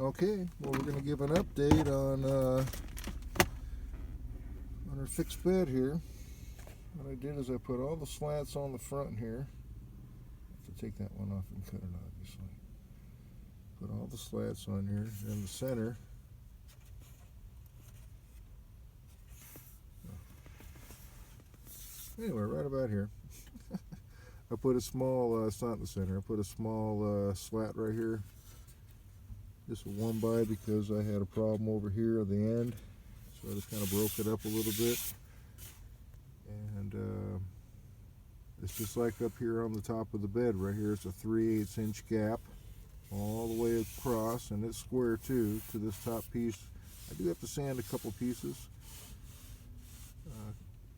Okay, well, we're going to give an update on our fixed bed here. What I did is I put all the slats on the front here. I have to take that one off and cut it, obviously. Put all the slats on here in the center. Anyway, right about here. I put a small, it's not in the center, I put a small slat right here. Just a 1x because I had a problem over here at the end. So I just kind of broke it up a little bit. And it's just like up here on the top of the bed right here. It's a 3/8 inch gap all the way across, and it's square too to this top piece. I do have to sand a couple pieces.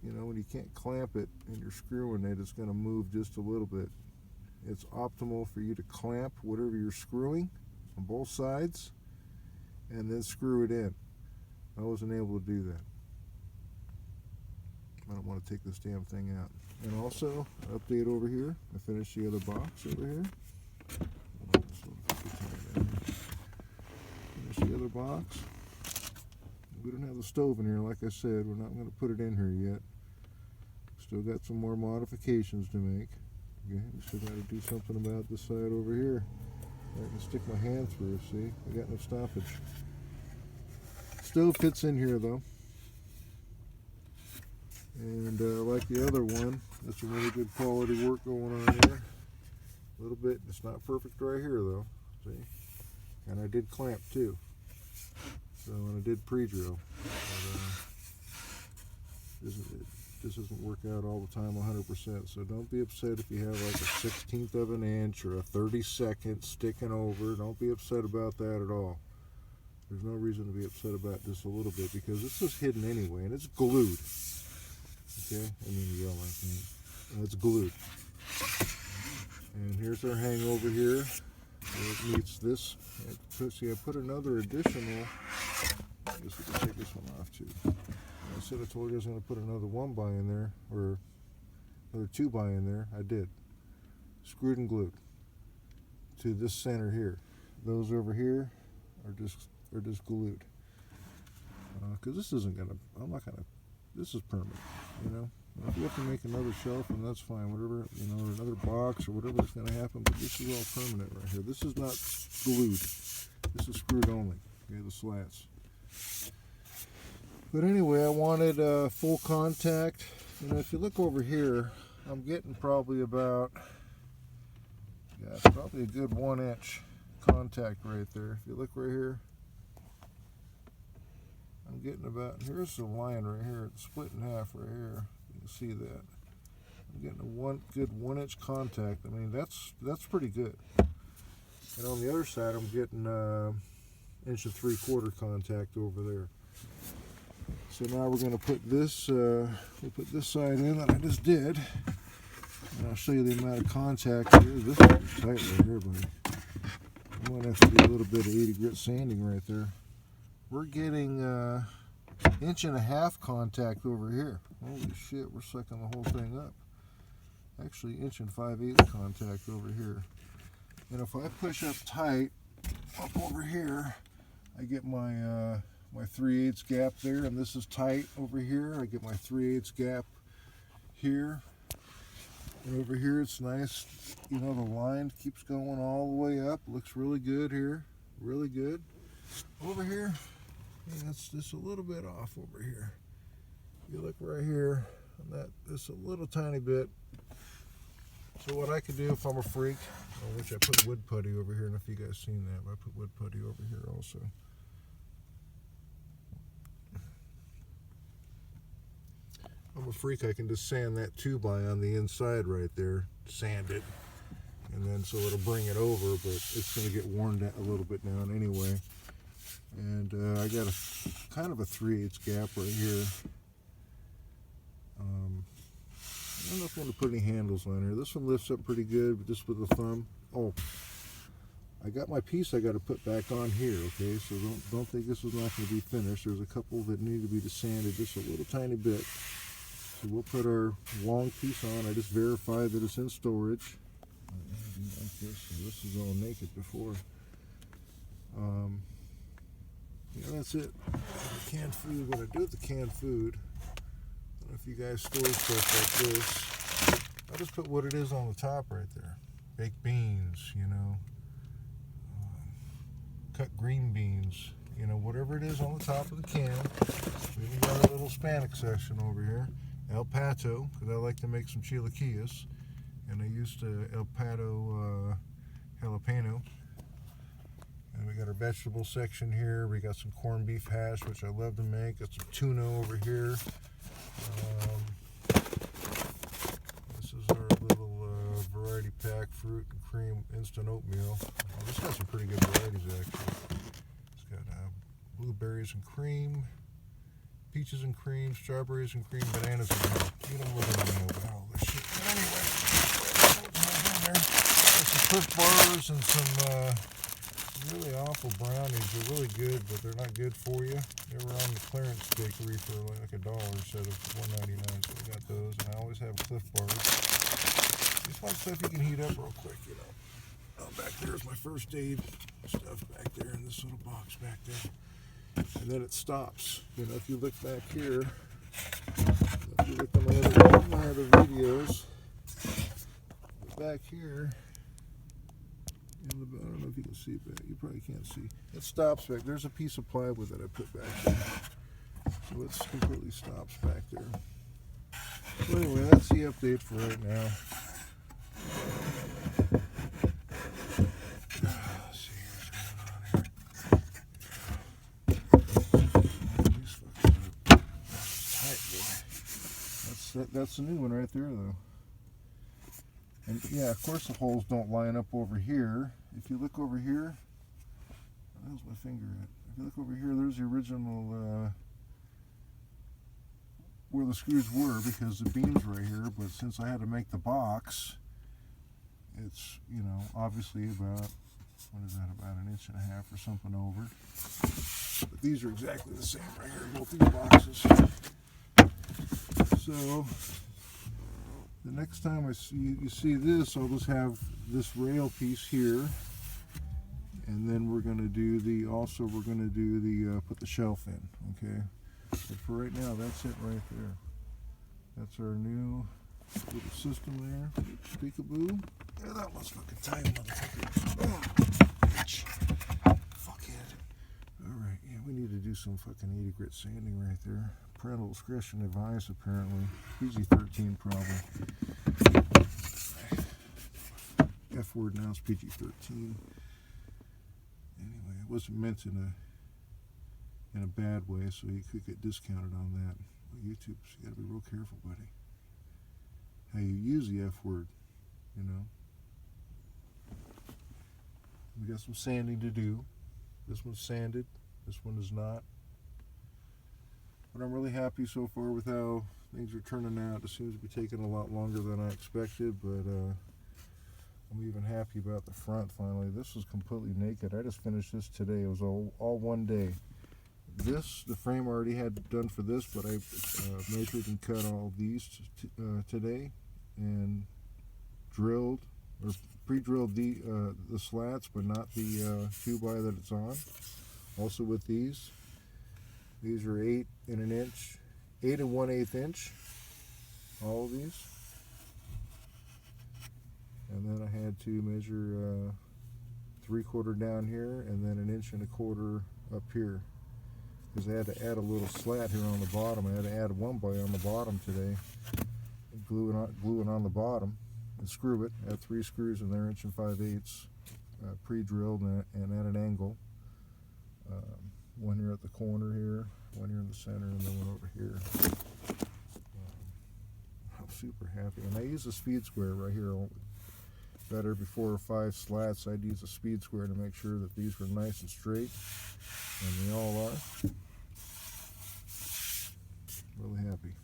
You know, when you can't clamp it and you're screwing it, it's going to move just a little bit. It's optimal for you to clamp whatever you're screwing on both sides and then screw it in. I wasn't able to do that. I don't want to take this damn thing out. And also, update over here. I finished the other box over here. Finish the other box. We don't have the stove in here, like I said. We're not going to put it in here yet. Still got some more modifications to make. Okay, we still got to do something about this side over here. I can stick my hand through, see? I got no stoppage. Stove fits in here though. And like the other one, that's some really good quality work going on here. A little bit, it's not perfect right here though, see? And I did clamp too. So, and I did pre-drill. But, this doesn't work out all the time 100%, so don't be upset if you have like a 1/16 of an inch or a 32nd sticking over. Don't be upset about that at all. There's no reason to be upset about this a little bit because this is hidden anyway, and it's glued. Okay, I mean yellow, and it's glued. And here's our hangover here. It meets this. See, I put another additional. I guess we can take this one off too. I said I told you I was going to put another 1x in there, or another 2x in there. I did. Screwed and glued to this center here. Those over here are just glued. Because this isn't gonna. I'm not gonna. This is permanent. You know. If you have to make another shelf, and that's fine. Whatever, you know, or another box or whatever is going to happen. But this is all permanent right here. This is not glued. This is screwed only. Okay, the slats. But anyway, I wanted full contact. You know, if you look over here, I'm getting probably about, yeah, it's probably a good 1 inch contact right there. If you look right here, I'm getting about, here's the line right here. It's split in half right here. You can see that. I'm getting a good 1 inch contact. I mean, that's pretty good. And on the other side, I'm getting 1 3/4 inch contact over there. So now we're going to put this, we'll put this side in that I just did. And I'll show you the amount of contact here. This is tight right here, buddy. I'm going to have to do a little bit of 80 grit sanding right there. We're getting 1.5 inch contact over here. Holy shit, we're sucking the whole thing up. Actually 1 5/8 inch contact over here. And if I push up tight, up over here, I get my my 3/8 gap there, and this is tight over here. I get my 3/8 gap here, and over here it's nice. You know, the line keeps going all the way up. Looks really good here, really good. Over here, yeah, it's just a little bit off over here. You look right here, and that just a little tiny bit. So what I could do if I'm a freak, I wish I put wood putty over here, and if you guys seen that, I put wood putty over here also. I'm a freak, I can just sand that 2x on the inside right there, sand it, and then so it'll bring it over, but it's going to get worn down a little bit down anyway. And I got a kind of a 3/8 gap right here. I don't know if I want to put any handles on here. This one lifts up pretty good, but just with the thumb. Oh, I got my piece I got to put back on here, okay? So don't think this is not going to be finished. There's a couple that need to be sanded just a little tiny bit. So we'll put our long piece on. I just verified that it's in storage. Like this. So this is all naked before. that's it. Canned food. What I do with the canned food, I don't know if you guys store stuff like this. I'll just put what it is on the top right there. Baked beans, you know, cut green beans, you know, whatever it is on the top of the can. We even got a little Hispanic section over here. El Pato, because I like to make some chilaquiles. And I used El Pato jalapeno. And we got our vegetable section here. We got some corned beef hash, which I love to make. Got some tuna over here. This is our little variety pack, fruit and cream instant oatmeal. This got some pretty good varieties actually. It's got blueberries and cream, peaches and cream, strawberries and cream, bananas and milk. You don't really know about all this shit. But anyway, there's some Cliff Bars and some really awful brownies. They're really good, but they're not good for you. They were on the clearance bakery for like $1 instead of $1.99, so we got those. And I always have Cliff Bars. Just like stuff you can heat up real quick, you know. Oh, back there is my first aid stuff back there in this little box back there. And then it stops. You know, if you look back here, if you look at my other videos, back here, I don't know if you can see it back. You probably can't see. It stops back. There's a piece of plywood that I put back there. So it completely stops back there. So anyway, that's the update for right now. Let's see what's going on here. That's the new one right there, though. And yeah, of course the holes don't line up over here. If you look over here, where's my finger at? If you look over here, there's the original where the screws were, because the beam's right here. But since I had to make the box, it's, you know, obviously about, what is that, about 1.5 inches or something over. But these are exactly the same right here, both these boxes. So the next time you see this, I'll just have this rail piece here, and then we're going to do put the shelf in, okay? But for right now, that's it right there. That's our new little system there. Peekaboo. Yeah, that was fucking tight, motherfucker. Oh, bitch. Fuckhead. Alright, yeah, we need to do some fucking 80 grit sanding right there. Parental discretion advised, apparently. PG-13 probably. F word, now it's PG-13. Anyway, it wasn't meant in a bad way, so you could get discounted on that. Well, YouTube, you gotta be real careful, buddy. How you use the F word, you know. We got some sanding to do. This one's sanded, this one is not. But I'm really happy so far with how things are turning out. It seems to be taking a lot longer than I expected, but I'm even happy about the front finally. This is completely naked. I just finished this today. It was all one day. This, the frame I already had done for this, but I measured and cut all these today and drilled or pre-drilled the slats, but not the 2x that it's on. Also with these are 8 1/8 inch, all of these. And then I had to measure 3/4 down here, and then 1.25 inches up here, because I had to add a little slat here on the bottom. I had to add 1 on the bottom today, and glue it on the bottom, and screw it. I had 3 screws in there, 1 5/8, pre-drilled and at an angle. One here at the corner here, one here in the center, and then one over here. I'm super happy. And I use a speed square right here. About every 4 or 5 slats, I'd use a speed square to make sure that these were nice and straight, and they all are. Really happy.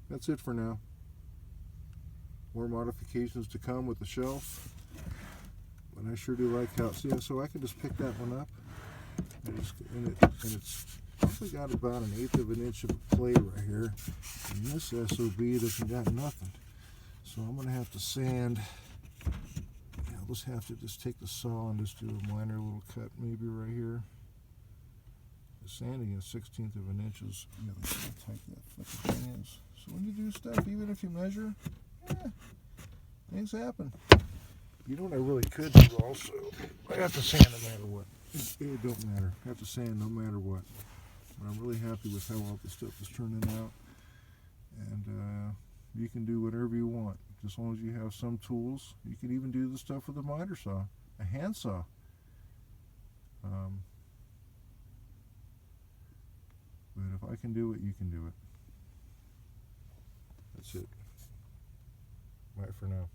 That's it for now. More modifications to come with the shelf. But I sure do like how, see, so I can just pick that one up, and it's probably got about 1/8 inch of play right here. And this SOB doesn't got nothing. So I'm gonna have to sand. Yeah, I'll just have to take the saw and just do a minor little cut maybe right here. sanding is 1/16 of an inch is, you know, how tight that fucking thing is. So when you do stuff, even if you measure, things happen. You know what I really could do also? I have to sand no matter what. It don't matter. I have to sand no matter what. But I'm really happy with how all this stuff is turning out. And you can do whatever you want. As long as you have some tools. You can even do the stuff with a miter saw, a hand saw. But if I can do it, you can do it. That's it. Bye for now.